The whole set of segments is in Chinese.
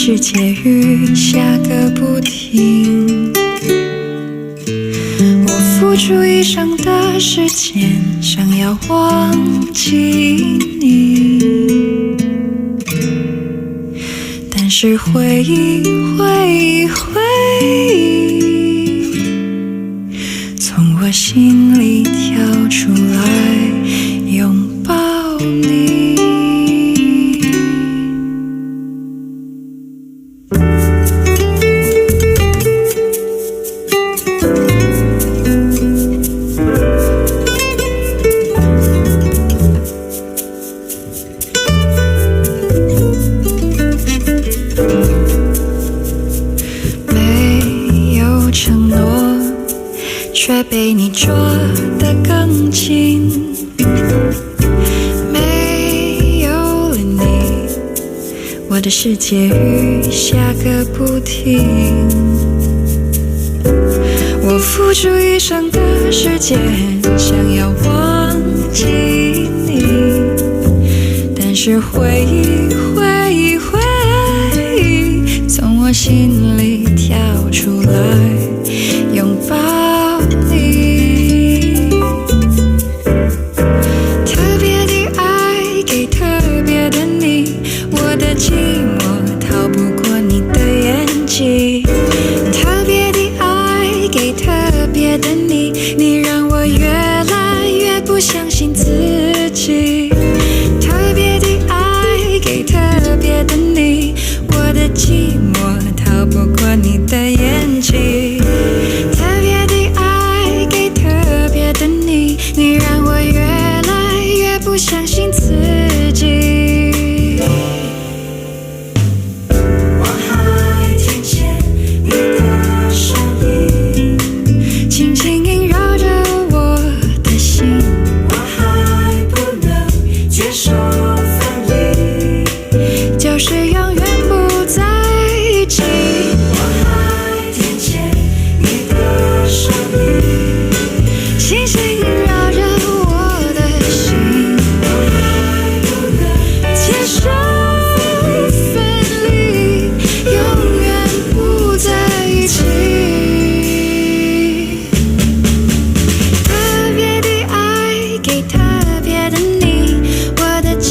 世界雨下个不停，我付出一生的时间，想要忘记你，但是回忆从我心里跳出来，拥抱你。没有承诺，却被你捉得更紧。没有了你，我的世界雨下个不停。我付出一生的时间，想要忘记你，但是回忆从我心里跳出来，拥抱你。特别的爱给特别的你，我的寂寞逃不过你的眼睛。特别的爱给特别的你，你让我越来越不相信自己。特别的爱给特别的你，我的寂寞逃不过你的眼睛。特别的爱给特别的你，你让我越来越不相信自己。我还听见你的声音，轻轻萦绕着我的心，我还不能接受分离，就是永远不在一起。我还听见你的声音，轻轻萦绕着我的心，我还不能接受分离，永远不在一起。特别的爱给特别的你，我的寂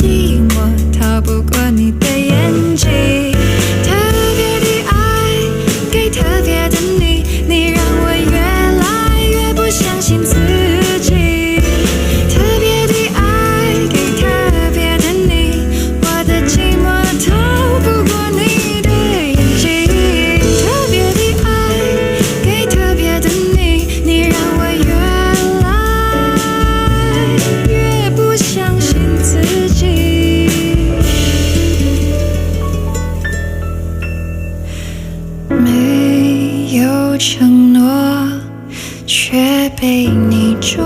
寞逃不过你的眼睛。特别的爱给特别的你，你让我越来越不相信自己。特别的爱给特别的你，我的寂寞逃不过你的眼睛。特别的爱给特别的你，你让我越来越不相信自己。没有承诺，却被你捉